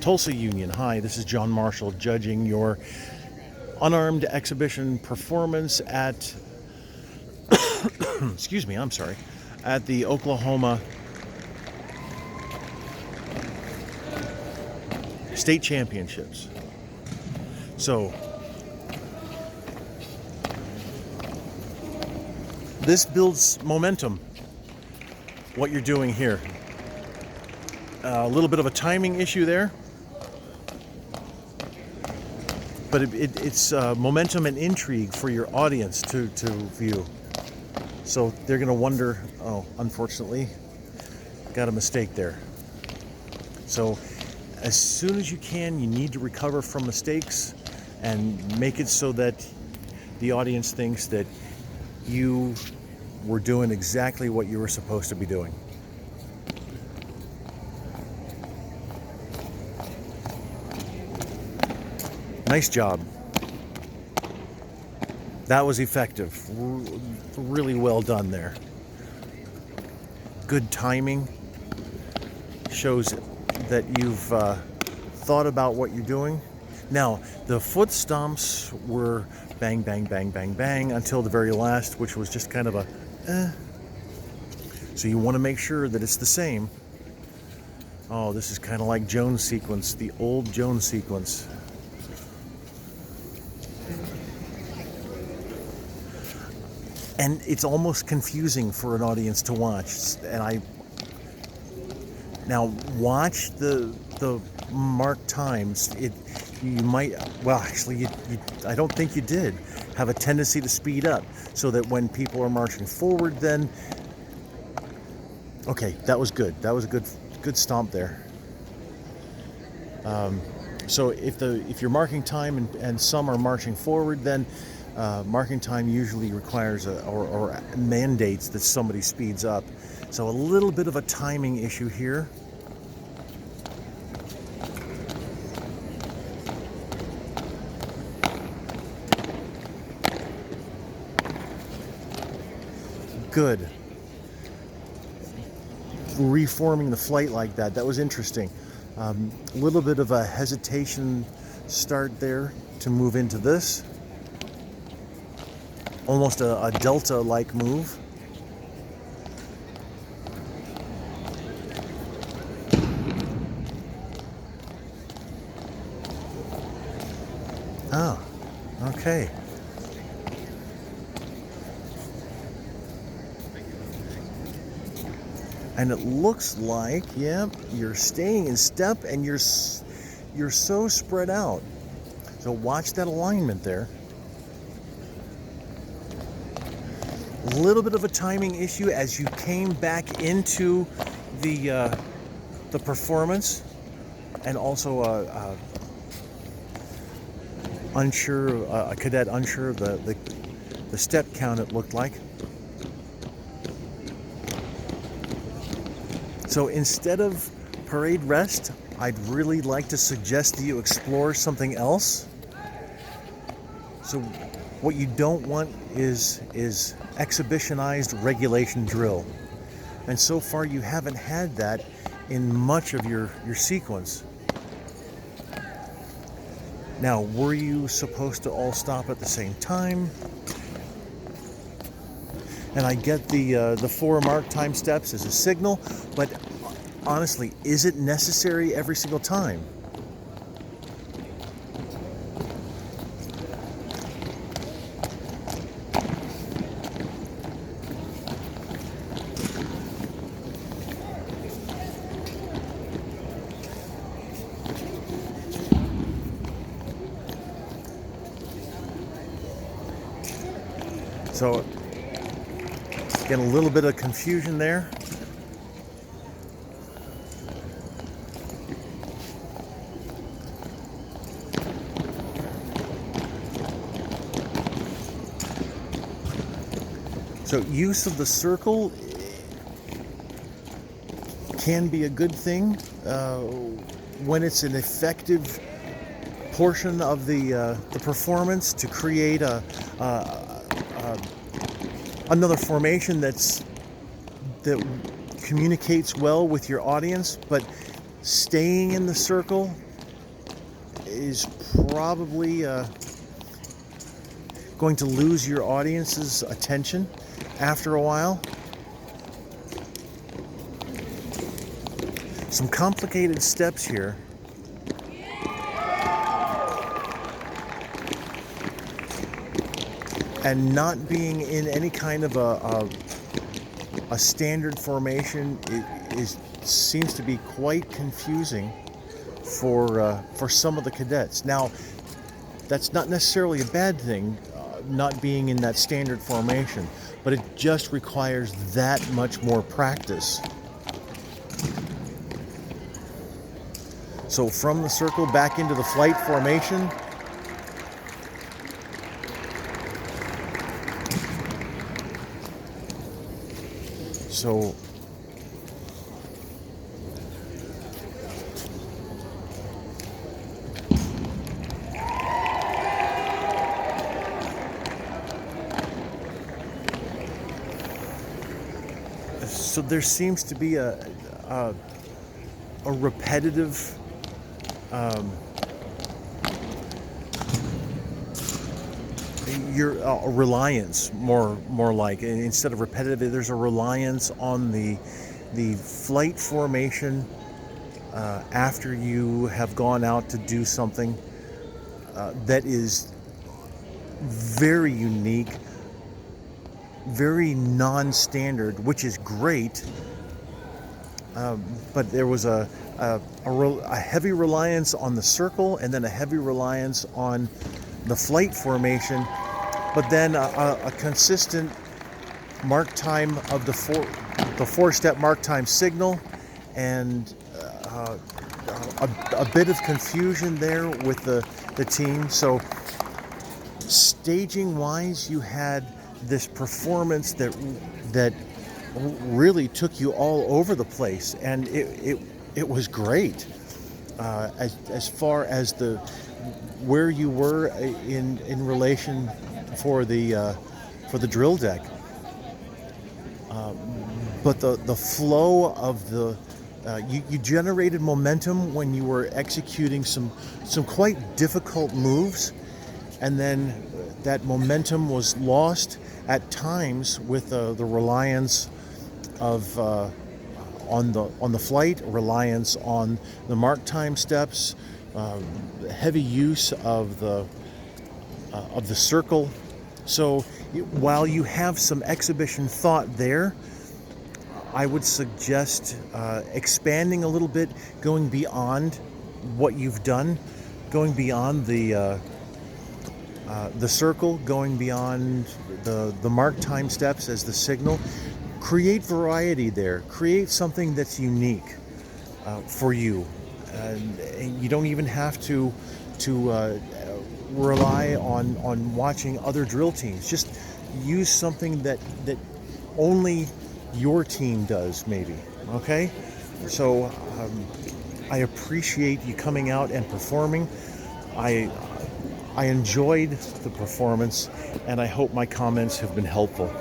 Tulsa Union. Hi, this is John Marshall judging your unarmed exhibition performance at excuse me, I'm sorry, at the Oklahoma State Championships. So this builds momentum, what you're doing here. A little bit of a timing issue there, but it's momentum and intrigue for your audience to view. So they're going to wonder, oh, unfortunately, got a mistake there. So as soon as you can, you need to recover from mistakes and make it so that the audience thinks that you were doing exactly what you were supposed to be doing. Nice job. That was effective. Really well done there. Good timing. Shows that you've thought about what you're doing. Now, the foot stomps were bang, bang, bang, bang, bang until the very last, which was just kind of a So you want to make sure that it's the same. Oh, this is kind of like Jones sequence, the old Jones sequence. And it's almost confusing for an audience to watch. And now watch the mark times. You might, well, actually, I don't think you did have a tendency to speed up, so that when people are marching forward, then okay, that was good. That was a good stomp there. So if you're marking time and some are marching forward, then marking time usually requires or mandates that somebody speeds up. So a little bit of a timing issue here. Good. Reforming the flight like that was interesting. A little bit of a hesitation start there to move into this. Almost a delta-like move. Oh, okay. And it looks like, yeah, you're staying in step and you're so spread out. So watch that alignment there. A little bit of a timing issue as you came back into the performance, and also a cadet unsure of the step count, it looked like. So instead of parade rest, I'd really like to suggest that you explore something else. So what you don't want is exhibitionized regulation drill. And so far you haven't had that in much of your sequence. Now, were you supposed to all stop at the same time? And I get the 4 mark time steps as a signal, but honestly, is it necessary every single time? So, get a little bit of confusion there. So use of the circle can be a good thing when it's an effective portion of the performance to create another formation that communicates well with your audience. But staying in the circle is probably going to lose your audience's attention after a while. Some complicated steps here. And not being in any kind of a standard formation seems to be quite confusing for some of the cadets. Now, that's not necessarily a bad thing, not being in that standard formation, but it just requires that much more practice. So from the circle back into the flight formation. So there seems to be a repetitive a reliance, more like, instead of repetitive, there's a reliance on the flight formation after you have gone out to do something that is very unique, very non-standard, which is great. But there was a heavy reliance on the circle, and then a heavy reliance on the flight formation, but then a consistent mark time of the four-step mark time signal, and a bit of confusion there with the team. So staging wise, you had this performance that really took you all over the place, and it was great as far as where you were in relation for the drill deck, but the flow of you generated momentum when you were executing some quite difficult moves, and then that momentum was lost at times with the reliance of on the flight, reliance on the mark time steps, heavy use of the circle. So while you have some exhibition thought there, I would suggest expanding a little bit, going beyond what you've done, going beyond the circle, going beyond the mark time steps as the signal. Create variety there. Create something that's unique for you. And you don't even have to rely on watching other drill teams. Just use something that only your team does, maybe. Okay? So I appreciate you coming out and performing. I enjoyed the performance, and I hope my comments have been helpful.